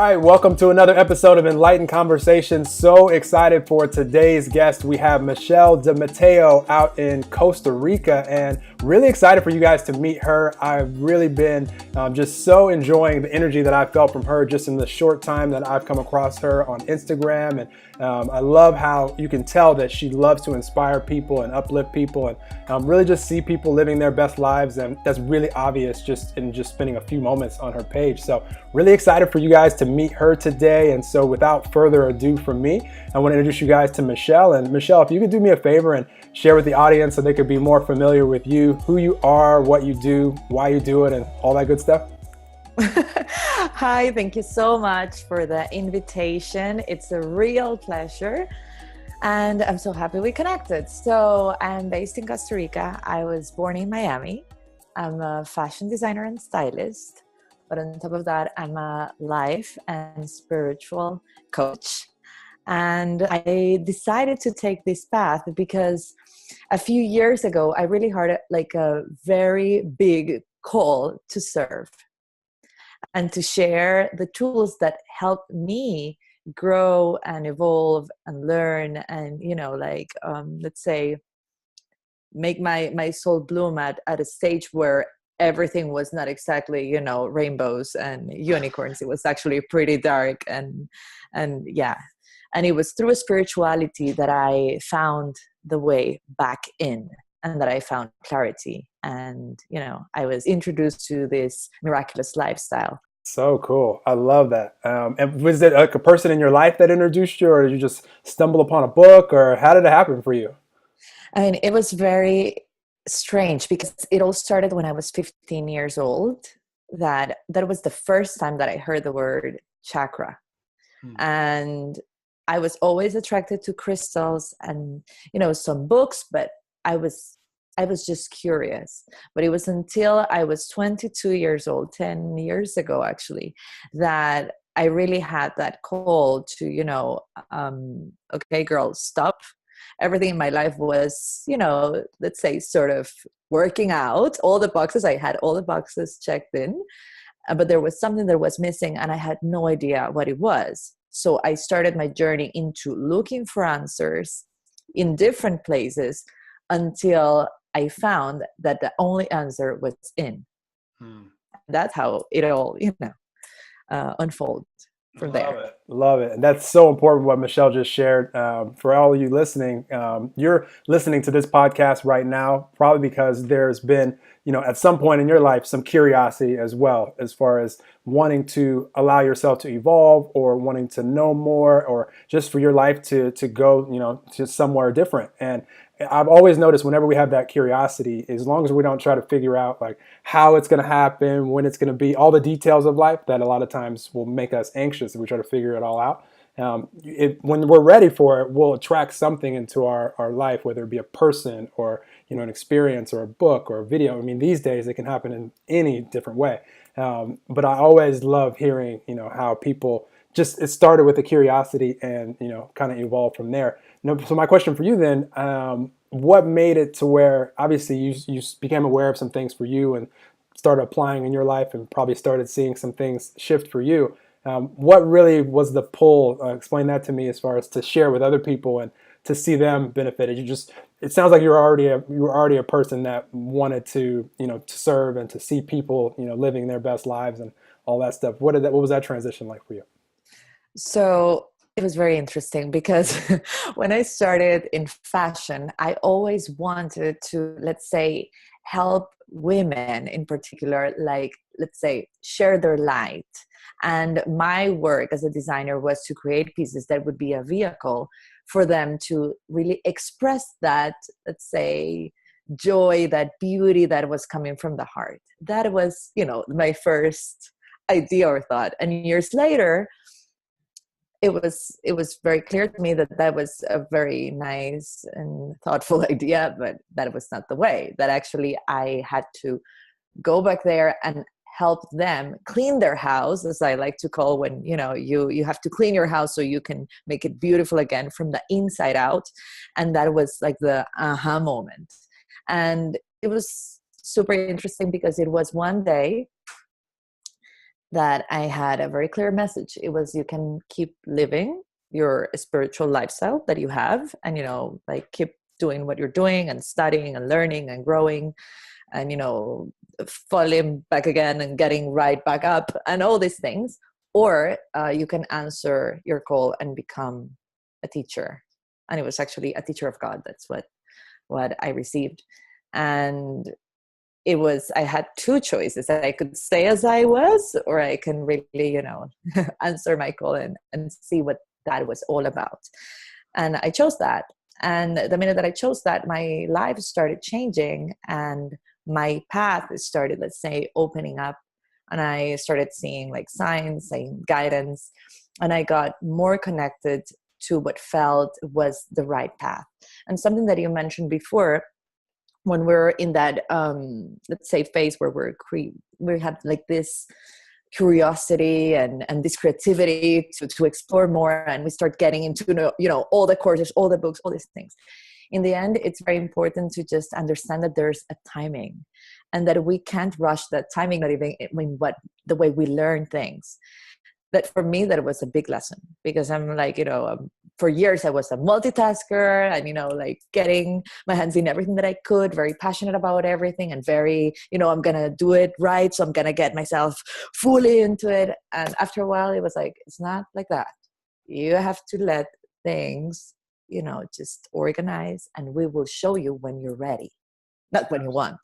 right, welcome to another episode of Enlightened Conversations. So excited for today's guest. We have Michelle Dematheu out in Costa Rica, and really excited for you guys to meet her. I've really been just so enjoying the energy that I felt from her just in the short time that I've come across her on Instagram. And I love how you can tell that she loves to inspire people and uplift people and really just see people living their best lives. And that's really obvious just in just spending a few moments on her page. So really excited for you guys to meet her today. And so without further ado from me, I want to introduce you guys to Michelle. And Michelle, if you could do me a favor and share with the audience so they could be more familiar with you, who you are, what you do, why you do it, and all that good stuff. Hi, thank you so much for the invitation. It's a real pleasure. And I'm so happy we connected. So I'm based in Costa Rica. I was born in Miami. I'm a fashion designer and stylist. But on top of that, I'm a life and spiritual coach. And I decided to take this path because a few years ago, I really had like a very big call to serve and to share the tools that help me grow and evolve and learn and, let's say, make my soul bloom at a stage where everything was not exactly, rainbows and unicorns. It was actually pretty dark and yeah. And it was through spirituality that I found the way back in and that I found clarity. And, I was introduced to this miraculous lifestyle. So cool. I love that. And was it like a person in your life that introduced you, or did you just stumble upon a book, or how did it happen for you? I mean, it was very strange because it all started when I was 15 years old. That was the first time that I heard the word chakra. And I was always attracted to crystals and, some books, but I was just curious. But it was until I was 22 years old, 10 years ago, actually, that I really had that call to, okay, girl, stop. Everything in my life was, let's say, sort of working out. All the boxes, I had all the boxes checked in, but there was something that was missing and I had no idea what it was. So I started my journey into looking for answers in different places until I found that the only answer was in. That's how it all, unfolds from there. Love it. And that's so important what Michelle just shared. For all of you listening, you're listening to this podcast right now, probably because there's been, at some point in your life, some curiosity as well, as far as wanting to allow yourself to evolve or wanting to know more, or just for your life to go, to somewhere different. And I've always noticed whenever we have that curiosity, as long as we don't try to figure out like how it's going to happen, when it's going to be, all the details of life that a lot of times will make us anxious if we try to figure it all out. When we're ready for it, we'll attract something into our life, whether it be a person or, an experience or a book or a video. I mean, these days it can happen in any different way. But I always love hearing, how people it started with a curiosity and, kind of evolved from there. So my question for you then, what made it to where obviously you became aware of some things for you and started applying in your life and probably started seeing some things shift for you? What really was the pull? Explain that to me as far as to share with other people and to see them benefited. It sounds like you were already a person that wanted to, to serve and to see people, living their best lives and all that stuff. What was that transition like for you? So it was very interesting because when I started in fashion, I always wanted to, let's say, help women in particular, like, let's say, share their light. And my work as a designer was to create pieces that would be a vehicle for them to really express that, let's say, joy, that beauty that was coming from the heart. That was, my first idea or thought. And years later, it was very clear to me that was a very nice and thoughtful idea, but that was not the way. That actually I had to go back there and help them clean their house, as I like to call when, you have to clean your house so you can make it beautiful again from the inside out. And that was like the aha moment. And it was super interesting because it was one day that I had a very clear message. It was, you can keep living your spiritual lifestyle that you have, and, like, keep doing what you're doing and studying and learning and growing, and, falling back again and getting right back up and all these things. Or you can answer your call and become a teacher. And it was actually a teacher of God. That's what I received. And it was, I had two choices. I could stay as I was, or I can really, answer my call and see what that was all about. And I chose that. And the minute that I chose that, my life started changing, and my path started, let's say, opening up. And I started seeing like signs, seeing guidance, and I got more connected to what felt was the right path. And something that you mentioned before, when we're in that let's say phase where we have like this curiosity and this creativity to explore more, and we start getting into all the courses, all the books, all these things. In the end, it's very important to just understand that there's a timing, and that we can't rush that timing, not even in the way we learn things. That for me, that was a big lesson, because I'm like, for years I was a multitasker, and, like, getting my hands in everything that I could, very passionate about everything, and very, I'm going to do it right. So I'm going to get myself fully into it. And after a while, it was like, it's not like that. You have to let things, just organize, and we will show you when you're ready, not when you want.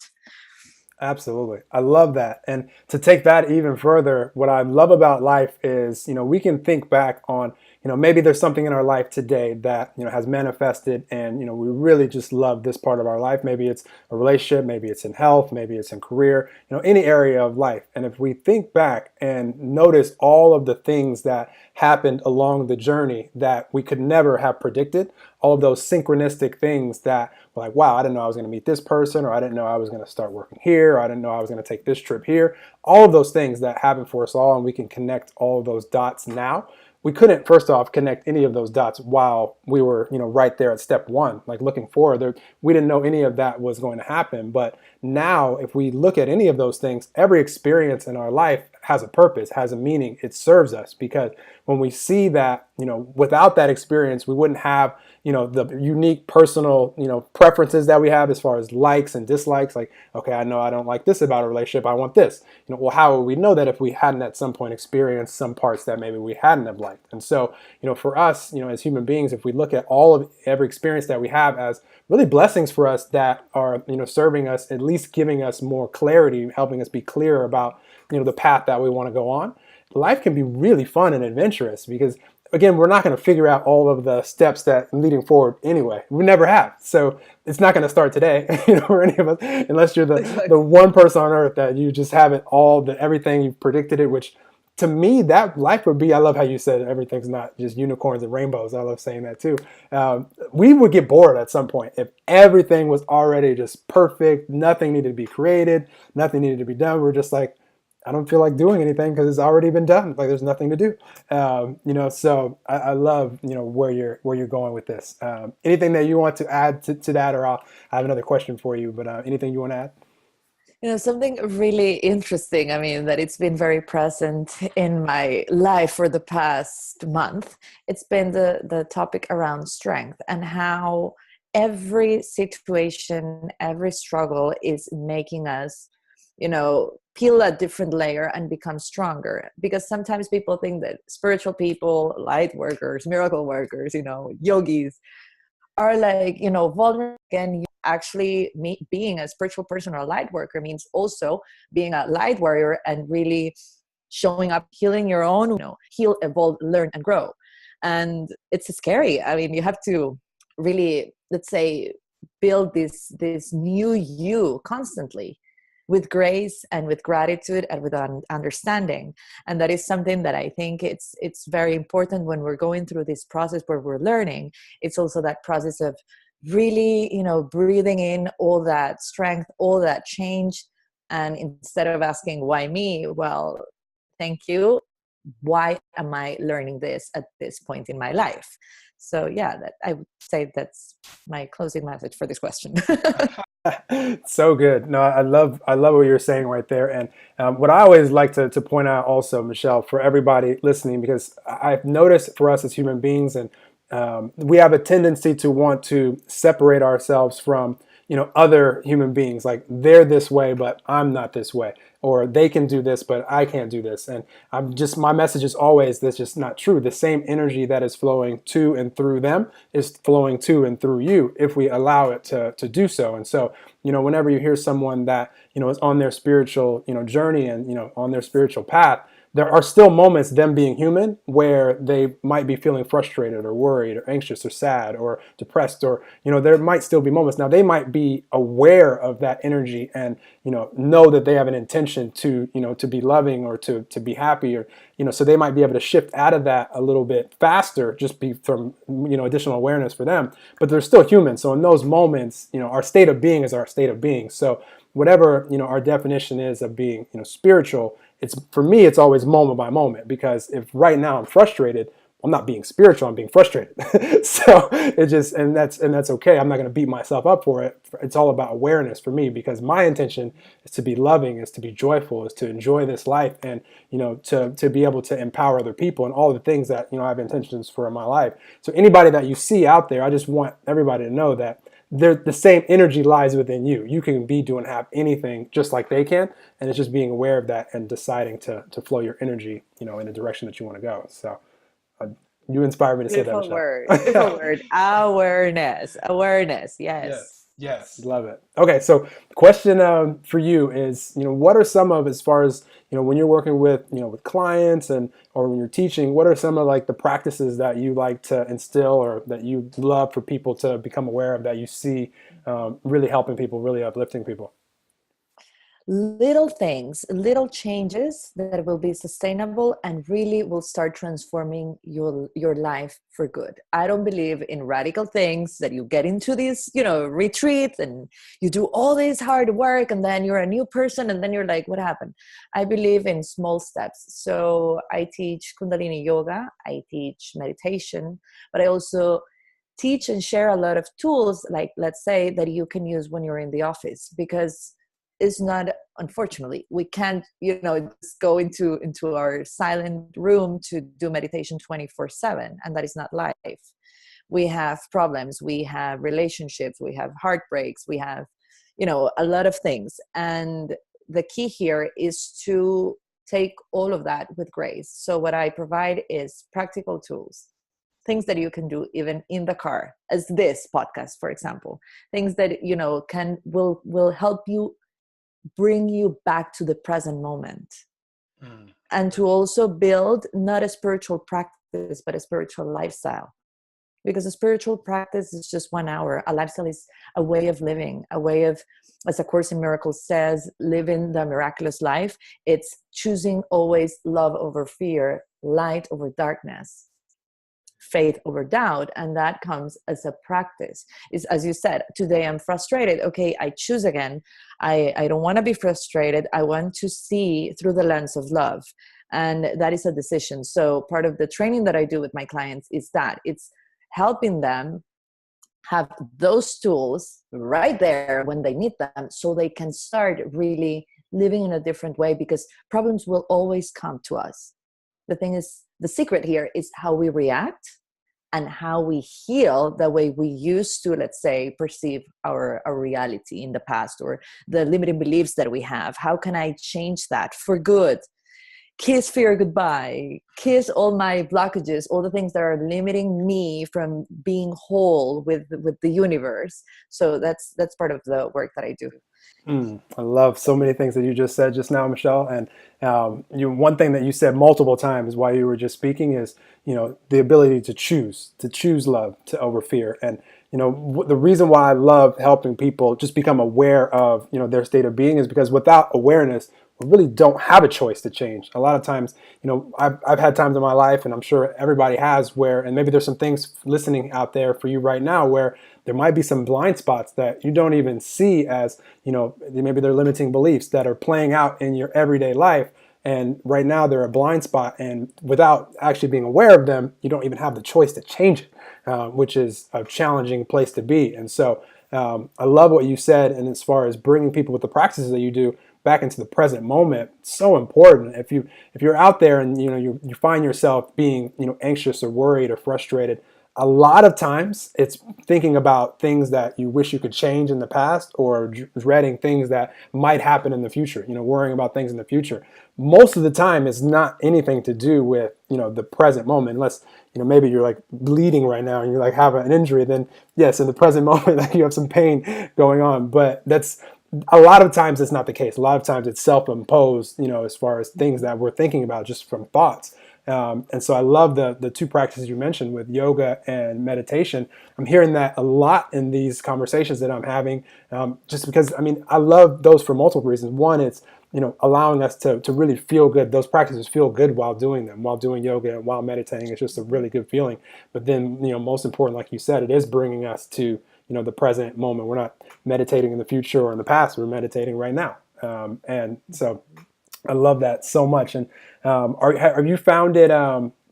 Absolutely. I love that. And to take that even further, what I love about life is, we can think back on, maybe there's something in our life today that, has manifested, and, we really just love this part of our life. Maybe it's a relationship, maybe it's in health, maybe it's in career, any area of life. And if we think back and notice all of the things that happened along the journey that we could never have predicted, all of those synchronistic things that were like, wow, I didn't know I was going to meet this person, or I didn't know I was going to start working here, or I didn't know I was going to take this trip here. All of those things that happen for us all, and we can connect all of those dots now. We couldn't, first off, connect any of those dots while we were, right there at step one, like looking forward. We didn't know any of that was going to happen. But now, if we look at any of those things, every experience in our life has a purpose, has a meaning. It serves us, because when we see that, without that experience, we wouldn't have, the unique personal, preferences that we have as far as likes and dislikes. Like, okay, I know I don't like this about a relationship. I want this. Well, how would we know that if we hadn't at some point experienced some parts that maybe we hadn't have liked? And so, for us, as human beings, if we look at all of every experience that we have as really blessings for us that are, serving us, at least giving us more clarity, helping us be clearer about, the path that we want to go on, life can be really fun and adventurous, because again, we're not going to figure out all of the steps that leading forward anyway. We never have. So it's not going to start today, for any of us, unless you're the one person on earth that you just have it all, everything you've predicted it, which to me, that life would be, I love how you said everything's not just unicorns and rainbows. I love saying that too. We would get bored at some point if everything was already just perfect. Nothing needed to be created. Nothing needed to be done. We're just like, I don't feel like doing anything because it's already been done. Like, there's nothing to do. So I love, where you're going with this. Anything that you want to add to that, or I have another question for you, but anything you want to add? Something really interesting, I mean, that it's been very present in my life for the past month. It's been the topic around strength, and how every situation, every struggle is making us, peel a different layer and become stronger. Because sometimes people think that spiritual people, light workers, miracle workers, yogis, are like, vulnerable. Again, actually, being a spiritual person or a light worker means also being a light warrior and really showing up, healing your own, heal, evolve, learn, and grow. And it's scary. I mean, you have to really, let's say, build this new you constantly, with grace and with gratitude and with understanding. And that is something that I think it's very important when we're going through this process where we're learning. It's also that process of really, breathing in all that strength, all that change. And instead of asking, why me? Well, thank you. why am I learning this at this point in my life? So yeah, that I would say that's my closing message for this question. So good. No, I love what you're saying right there. And what I always like to point out also, Michelle, for everybody listening, because I've noticed for us as human beings, and we have a tendency to want to separate ourselves from, other human beings. Like they're this way, but I'm not this way, or they can do this, but I can't do this. And my message is always that's just not true. The same energy that is flowing to and through them is flowing to and through you if we allow it to do so. And so, whenever you hear someone that, is on their spiritual, journey and, on their spiritual path, there are still moments, them being human, where they might be feeling frustrated or worried or anxious or sad or depressed, or, there might still be moments. Now, they might be aware of that energy and, know that they have an intention to, to be loving or to be happy, or, so they might be able to shift out of that a little bit faster, just be from, additional awareness for them, but they're still human. So in those moments, our state of being is our state of being. So whatever, our definition is of being, spiritual, it's, for me, it's always moment by moment, because if right now I'm frustrated, I'm not being spiritual, I'm being frustrated. So it just, and that's okay. I'm not going to beat myself up for it. It's all about awareness for me, because my intention is to be loving, is to be joyful, is to enjoy this life, and, to be able to empower other people and all the things that, I have intentions for in my life. So anybody that you see out there, I just want everybody to know that the same energy lies within you. You can be doing have anything just like they can, and it's just being aware of that and deciding to flow your energy, in the direction that you want to go. So uh, you inspire me to say that, Beautiful Michelle. word. Beautiful word. Awareness. Awareness. Yes. Yes, yes, love it. Okay, so question for you is, what are some of, as far as, when you're working with, with clients, and or when you're teaching, what are some of like the practices that you like to instill, or that you love for people to become aware of, that you see really helping people, really uplifting people? Little things, little changes that will be sustainable and really will start transforming your life for good. I don't believe in radical things that you get into these, retreats and you do all this hard work and then you're a new person and then you're like, what happened? I believe in small steps. So I teach Kundalini yoga, I teach meditation, but I also teach and share a lot of tools, like let's say that you can use when you're in the office, because it's not, unfortunately, we can't, just go into our silent room to do meditation 24/7, and that is not life. We have problems, we have relationships, we have heartbreaks, we have, a lot of things, and the key here is to take all of that with grace. So what I provide is practical tools, things that you can do even in the car, as this podcast, for example, things that will help you bring you back to the present moment, Mm. and to also build not a spiritual practice but a spiritual lifestyle, because a spiritual practice is just 1 hour. A lifestyle is a way of living, a way of, as A Course in Miracles says, living the miraculous life. It's choosing always love over fear, light over darkness, faith over doubt, and that comes as a practice. Is, as you said, today I'm frustrated, okay, I choose again. I don't want to be frustrated, I want to see through the lens of love, and that is a decision. So part of the training that I do with my clients is that it's helping them have those tools right there when they need them, so they can start really living in a different way, because problems will always come to us. The thing is, the secret here is how we react and how we heal the way we used to, let's say, perceive our reality in the past, or the limiting beliefs that we have. How can I change that for good? Kiss fear goodbye, kiss all my blockages, all the things that are limiting me from being whole with the universe. So that's part of the work that I do. I love so many things that you just said just now, Michelle. And one thing that you said multiple times while you were just speaking is, the ability to choose love to over fear. And, the reason why I love helping people just become aware of, their state of being, is because without awareness, we really don't have a choice to change. A lot of times, I've had times in my life, and I'm sure everybody has, where, and maybe there's some things listening out there for you right now, where there might be some blind spots that you don't even see as, maybe they're limiting beliefs that are playing out in your everyday life. And right now they're a blind spot, and without actually being aware of them, you don't even have the choice to change it, which is a challenging place to be. And so I love what you said, and as far as bringing people with the practices that you do back into the present moment, so important. If you're out there and you find yourself being anxious or worried or frustrated, a lot of times it's thinking about things that you wish you could change in the past, or dreading things that might happen in the future, worrying about things in the future. Most of the time it's not anything to do with the present moment, unless maybe you're like bleeding right now and you like have an injury. Then yes, in the present moment like you have some pain going on, but that's a lot of times it's not the case. A lot of times it's self-imposed, as far as things that we're thinking about just from thoughts. And so I love the two practices you mentioned with yoga and meditation. I'm hearing that a lot in these conversations that I'm having, just because, I love those for multiple reasons. One, it's, allowing us to really feel good. Those practices feel good while doing them, while doing yoga and while meditating. It's just a really good feeling. But then, most important, like you said, it is bringing us to, the present moment. We're not meditating in the future or in the past. We're meditating right now. And so I love that so much. And have you found it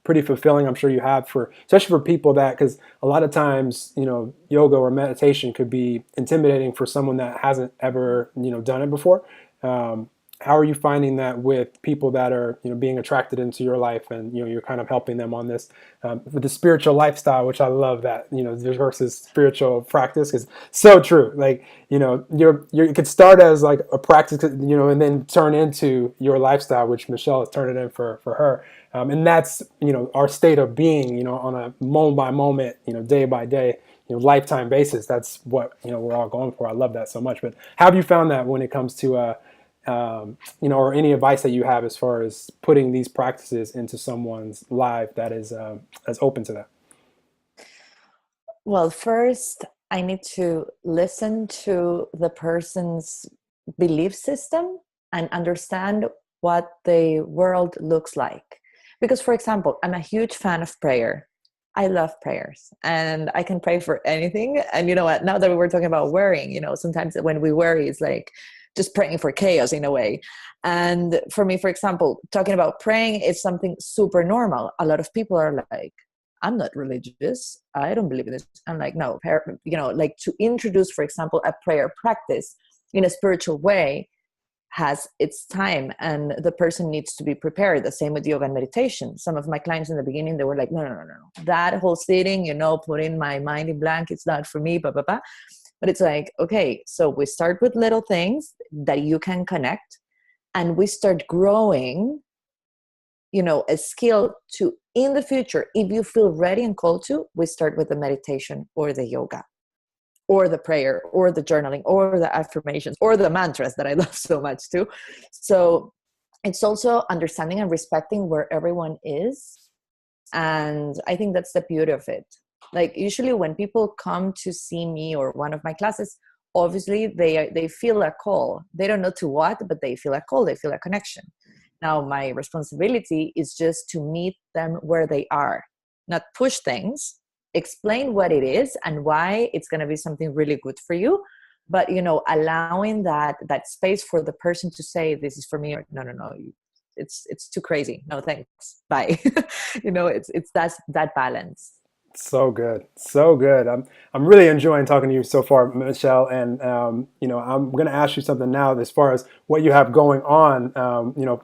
pretty fulfilling? I'm sure you have, especially for people that, because a lot of times, yoga or meditation could be intimidating for someone that hasn't ever, done it before. How are you finding that with people that are, being attracted into your life, and you're kind of helping them on this with the spiritual lifestyle, which I love that versus spiritual practice is so true. Like you could start as like a practice, and then turn into your lifestyle, which Michelle has turned it in for her, and that's our state of being, on a moment by moment, day by day, lifetime basis. That's what we're all going for. I love that so much. But how have you found that when it comes to or any advice that you have as far as putting these practices into someone's life that is as open to that? Well, first, I need to listen to the person's belief system and understand what the world looks like. Because, for example, I'm a huge fan of prayer. I love prayers and I can pray for anything. And you know what? Now that we were talking about worrying, sometimes when we worry, it's like just praying for chaos in a way. And for me, for example, talking about praying is something super normal. A lot of people are like, I'm not religious. I don't believe in this. I'm like, no, like to introduce, for example, a prayer practice in a spiritual way has its time, and the person needs to be prepared. The same with yoga and meditation. Some of my clients in the beginning, they were like, no. That whole sitting, putting my mind in blank, it's not for me, blah, blah, blah. But it's like, okay, so we start with little things that you can connect, and we start growing, a skill to, in the future, if you feel ready and called to, we start with the meditation or the yoga or the prayer or the journaling or the affirmations or the mantras that I love so much too. So it's also understanding and respecting where everyone is. And I think that's the beauty of it. Like usually when people come to see me or one of my classes, obviously they feel a call. They don't know to what, but they feel a call, they feel a connection. Now my responsibility is just to meet them where they are, not push things, explain what it is and why it's going to be something really good for you, but allowing that space for the person to say, this is for me, or no, it's too crazy, no thanks, bye. It's that balance. So good, so good. I'm really enjoying talking to you so far, Michelle. And I'm going to ask you something now as far as what you have going on.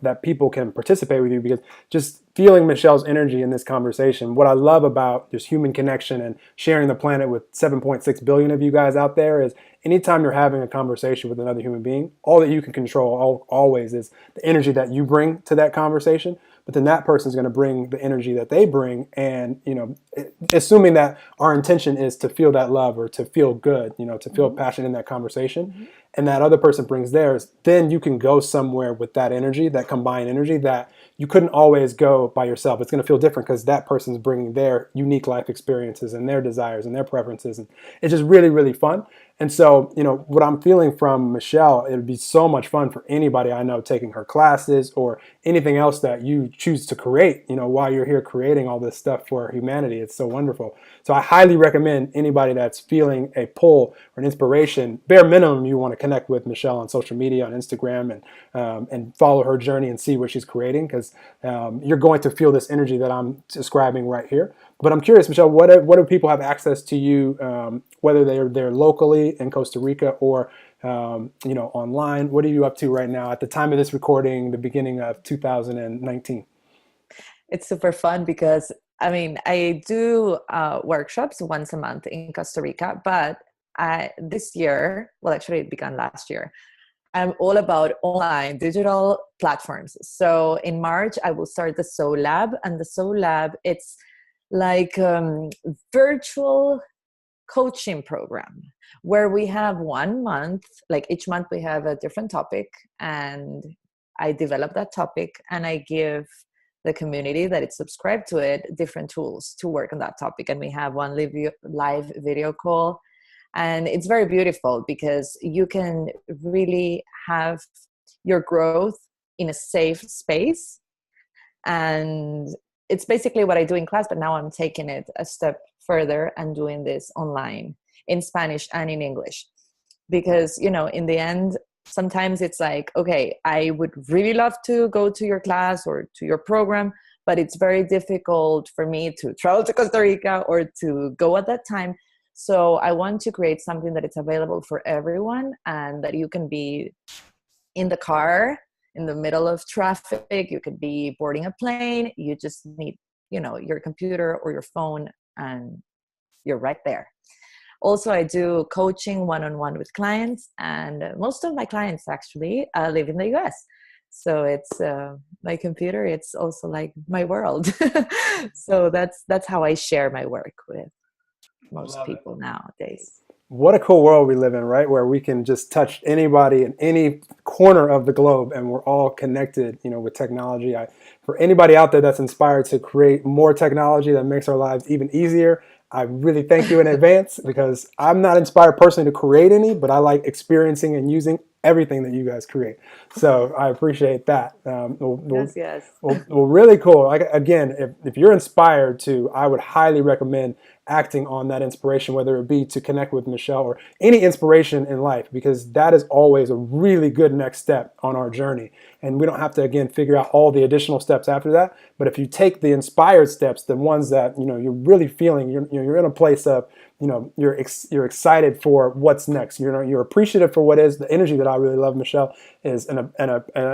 That people can participate with you, because just feeling Michelle's energy in this conversation. What I love about this human connection and sharing the planet with 7.6 billion of you guys out there is anytime you're having a conversation with another human being, all that you can control always is the energy that you bring to that conversation. But then that person's going to bring the energy that they bring, and assuming that our intention is to feel that love or to feel good, to feel passion in that conversation, and that other person brings theirs, then you can go somewhere with that energy, that combined energy that you couldn't always go by yourself. It's going to feel different because that person's bringing their unique life experiences and their desires and their preferences, and it's just really, really fun. And so, what I'm feeling from Michelle, it would be so much fun for anybody I know taking her classes or anything else that you choose to create, while you're here creating all this stuff for humanity. It's so wonderful. So I highly recommend anybody that's feeling a pull or an inspiration, bare minimum, you want to connect with Michelle on social media, on Instagram, and follow her journey and see what she's creating, because you're going to feel this energy that I'm describing right here. But I'm curious, Michelle, what do people have access to you, whether they're there locally in Costa Rica or online? What are you up to right now at the time of this recording, the beginning of 2019? It's super fun because I do workshops once a month in Costa Rica, but this year, well, actually, it began last year. I'm all about online digital platforms. So in March, I will start the Soul Lab, and the Soul Lab, it's like virtual coaching program where we have 1 month, like each month we have a different topic, and I develop that topic and I give the community that is subscribed to it different tools to work on that topic. And we have one live video call, and it's very beautiful because you can really have your growth in a safe space. And it's basically what I do in class, but now I'm taking it a step further and doing this online in Spanish and in English. Because, in the end, sometimes it's like, okay, I would really love to go to your class or to your program, but it's very difficult for me to travel to Costa Rica or to go at that time. So I want to create something that is available for everyone, and that you can be in the car in the middle of traffic, you could be boarding a plane, you just need your computer or your phone, and you're right there. Also, I do coaching one-on-one with clients, and most of my clients actually live in the US. So it's my computer, it's also like my world. So that's how I share my work with most Love it. people nowadays. What a cool world we live in, right? Where we can just touch anybody in any corner of the globe, and we're all connected, with technology. For anybody out there that's inspired to create more technology that makes our lives even easier, I really thank you in advance, because I'm not inspired personally to create any, but I like experiencing and using everything that you guys create. So I appreciate that. Yes, yes. Well, really cool. Like, again, if you're inspired to, I would highly recommend acting on that inspiration, whether it be to connect with Michelle or any inspiration in life, because that is always a really good next step on our journey. And we don't have to, again, figure out all the additional steps after that. But if you take the inspired steps, the ones that, you're really feeling, you're in a place of, you're excited for what's next. You're appreciative for what is. The energy that I really love, Michelle, is an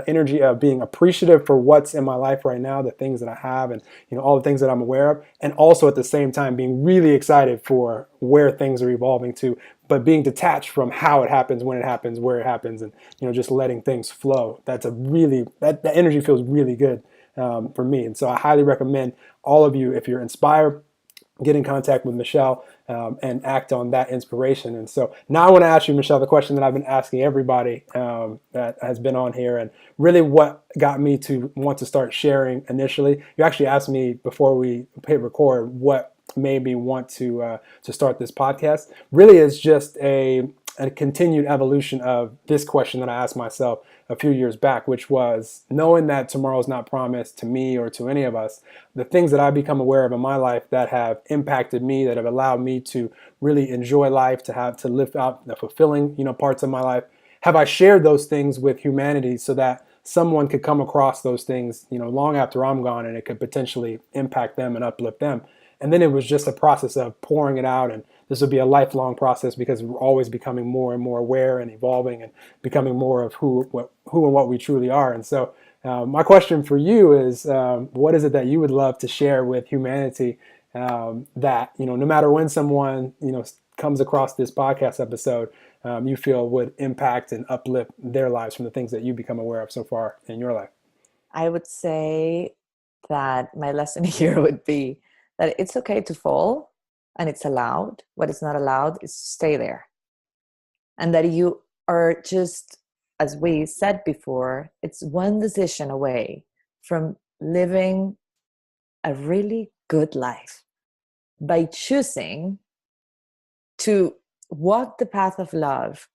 energy of being appreciative for what's in my life right now, the things that I have, and all the things that I'm aware of, and also at the same time being really excited for where things are evolving to, but being detached from how it happens, when it happens, where it happens, and just letting things flow. That's that energy feels really good for me, and so I highly recommend all of you, if you're inspired, get in contact with Michelle and act on that inspiration. And so now I want to ask you, Michelle, the question that I've been asking everybody that has been on here, and really what got me to want to start sharing initially. You actually asked me before we hit record what made me want to start this podcast. Really is just a continued evolution of this question that I asked myself a few years back, which was, knowing that tomorrow is not promised to me or to any of us, the things that I become aware of in my life that have impacted me, that have allowed me to really enjoy life, to live out the fulfilling, parts of my life. Have I shared those things with humanity so that someone could come across those things, long after I'm gone, and it could potentially impact them and uplift them? And then it was just a process of pouring it out, and this will be a lifelong process, because we're always becoming more and more aware and evolving and becoming more of who and what we truly are. And so my question for you is, what is it that you would love to share with humanity, that, no matter when someone, comes across this podcast episode, you feel would impact and uplift their lives from the things that you become aware of so far in your life? I would say that my lesson here would be that it's okay to fall, and it's allowed. What is not allowed is to stay there. And that you are just, as we said before, it's one decision away from living a really good life by choosing to walk the path of love,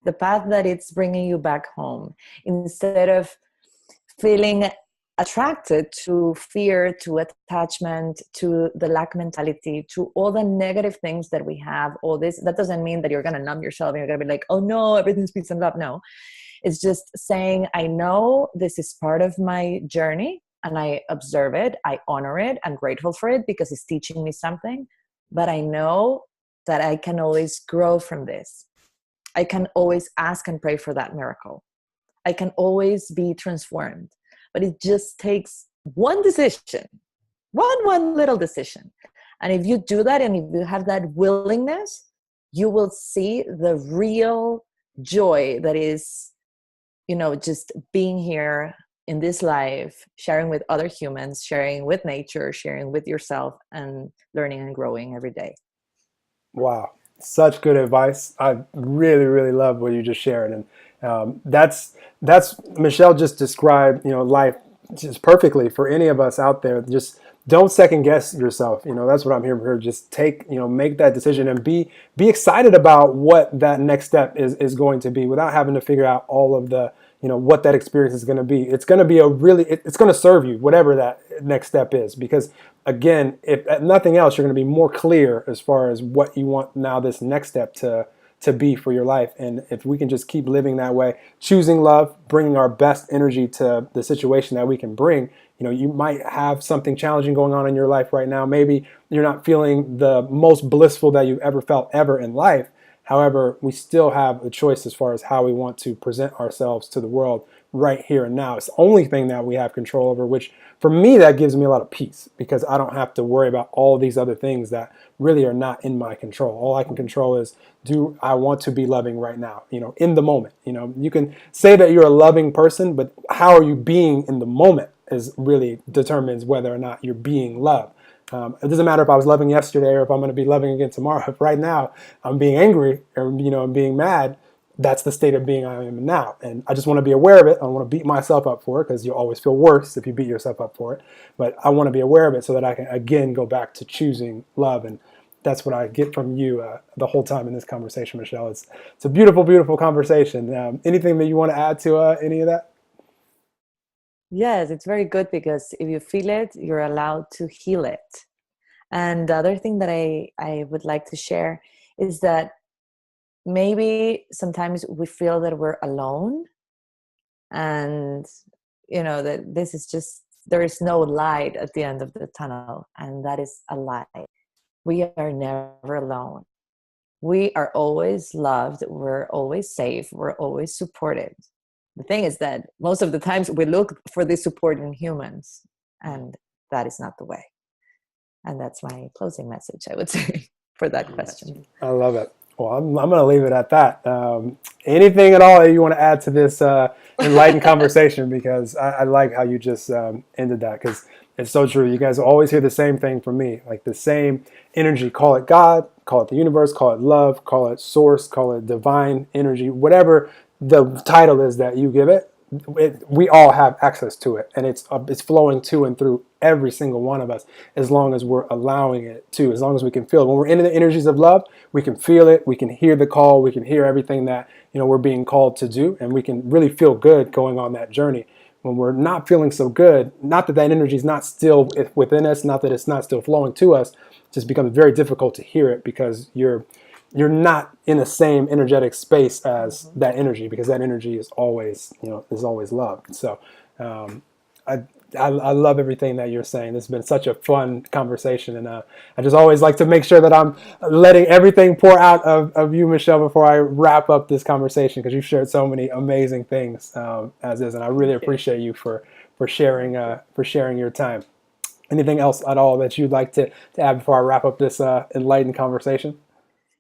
the path that it's bringing you back home, instead of feeling attracted to fear, to attachment, to the lack mentality, to all the negative things that we have. All this, that doesn't mean that you're going to numb yourself and you're going to be like, oh no, everything's peace and love. No, it's just saying, I know this is part of my journey and I observe it, I honor it, I'm grateful for it because it's teaching me something, but I know that I can always grow from this. I can always ask and pray for that miracle. I can always be transformed. But it just takes one decision, one little decision. And if you do that and if you have that willingness, you will see the real joy that is, just being here in this life, sharing with other humans, sharing with nature, sharing with yourself, and learning and growing every day. Wow, such good advice. I really, really love what you just shared, and that's Michelle just described, life just perfectly for any of us out there. Just don't second guess yourself. That's what I'm here for. Just make that decision and be excited about what that next step is going to be without having to figure out all of the, what that experience is going to be. It's going to be it's going to serve you, whatever that next step is, because again, if nothing else, you're going to be more clear as far as what you want now this next step to be for your life. And if we can just keep living that way, choosing love, bringing our best energy to the situation that we can bring, you might have something challenging going on in your life right now. Maybe you're not feeling the most blissful that you've ever felt ever in life. However, we still have a choice as far as how we want to present ourselves to the world right here and now. It's the only thing that we have control over, which for me, that gives me a lot of peace because I don't have to worry about all these other things that really are not in my control. All I can control is, do I want to be loving right now, in the moment. You can say that you're a loving person, but how are you being in the moment is really determines whether or not you're being loved. It doesn't matter if I was loving yesterday or if I'm going to be loving again tomorrow. If right now I'm being angry or I'm being mad, that's the state of being I am now. And I just want to be aware of it. I don't want to beat myself up for it because you'll always feel worse if you beat yourself up for it. But I want to be aware of it so that I can again go back to choosing love. And that's what I get from you the whole time in this conversation, Michelle. It's a beautiful, beautiful conversation. Anything that you want to add to any of that? Yes, it's very good because if you feel it, you're allowed to heal it. And the other thing that I would like to share is that maybe sometimes we feel that we're alone and, that this is just, there is no light at the end of the tunnel. And that is a lie. We are never alone. We are always loved. We're always safe. We're always supported. The thing is that most of the times we look for this support in humans, and that is not the way. And that's my closing message, I would say, for that question. I love it. Well, I'm going to leave it at that. Anything at all that you want to add to this enlightened conversation? Because I like how you just ended that, because it's so true. You guys always hear the same thing from me, like the same energy. Call it God, call it the universe, call it love, call it source, call it divine energy, whatever the title is that you give it. We all have access to it, and it's flowing to and through every single one of us as long as we're allowing it to, as long as we can feel it. When we're in the energies of love, we can feel it, we can hear the call, we can hear everything that we're being called to do, and we can really feel good going on that journey. When we're not feeling so good, not that that energy is not still within us, not that it's not still flowing to us, it just becomes very difficult to hear it because you're not in the same energetic space as that energy, because that energy is always, is always love. So I, I love everything that you're saying. This has been such a fun conversation, and I just always like to make sure that I'm letting everything pour out of you, Michelle, before I wrap up this conversation, because you've shared so many amazing things as is, and I really appreciate you for sharing your time. Anything else at all that you'd like to add before I wrap up this enlightened conversation?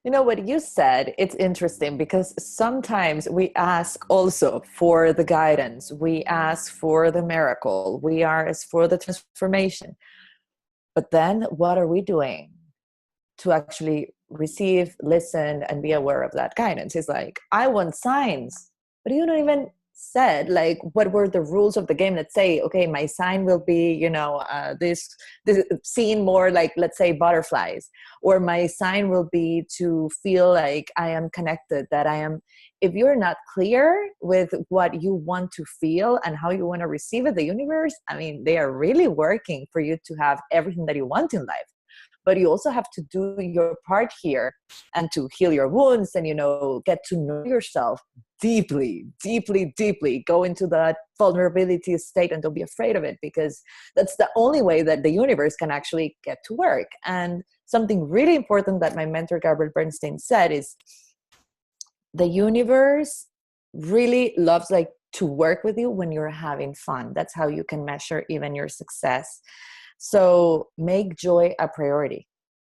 What you said, it's interesting because sometimes we ask also for the guidance, we ask for the miracle, we ask for the transformation. But then what are we doing to actually receive, listen, and be aware of that guidance? It's like, I want signs, but you don't even said, like what were the rules of the game. Let's say, okay, my sign will be, this scene more like, let's say, butterflies, or my sign will be to feel like I am connected, that I am. If you're not clear with what you want to feel and how you want to receive it, the universe, I mean, they are really working for you to have everything that you want in life. But you also have to do your part here and to heal your wounds and, get to know yourself deeply, deeply, deeply. Go into that vulnerability state and don't be afraid of it, because that's the only way that the universe can actually get to work. And something really important that my mentor, Gabriel Bernstein, said is the universe really loves like to work with you when you're having fun. That's how you can measure even your success. So make joy a priority.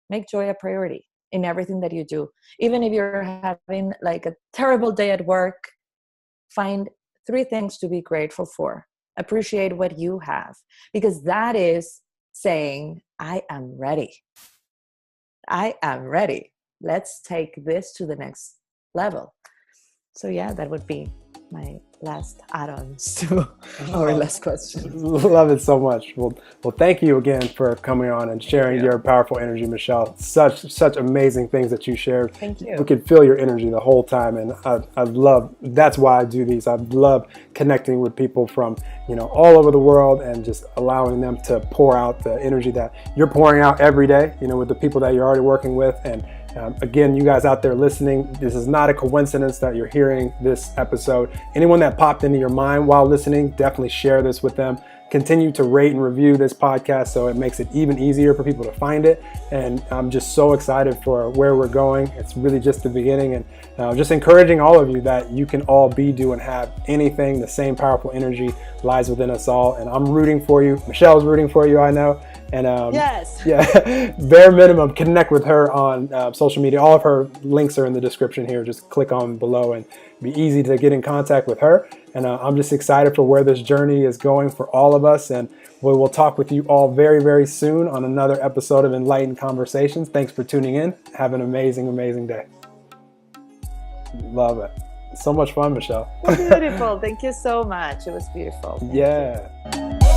Make joy a priority in everything that you do. Even if you're having like a terrible day at work, find 3 things to be grateful for. Appreciate what you have, because that is saying, I am ready. I am ready. Let's take this to the next level. So yeah, that would be my last add-ons to our last question. Love it so much. Well, thank you again for coming on and sharing your powerful energy, Michelle. Such amazing things that you shared. Thank you. We could feel your energy the whole time, and I love. That's why I do these. I love connecting with people from all over the world and just allowing them to pour out the energy that you're pouring out every day. With the people that you're already working with. And again, you guys out there listening, this is not a coincidence that you're hearing this episode. Anyone that popped into your mind while listening, definitely share this with them. Continue to rate and review this podcast so it makes it even easier for people to find it. And I'm just so excited for where we're going. It's really just the beginning, and just encouraging all of you that you can all be, do, and have anything. The same powerful energy lies within us all. And I'm rooting for you. Michelle's rooting for you, I know. And yes, yeah, bare minimum, connect with her on social media. All of her links are in the description here. Just click on below and be easy to get in contact with her. And I'm just excited for where this journey is going for all of us. And we will talk with you all very, very soon on another episode of Enlightened Conversations. Thanks for tuning in. Have an amazing, amazing day. Love it. So much fun, Michelle. Beautiful. Thank you so much. It was beautiful. Thank you.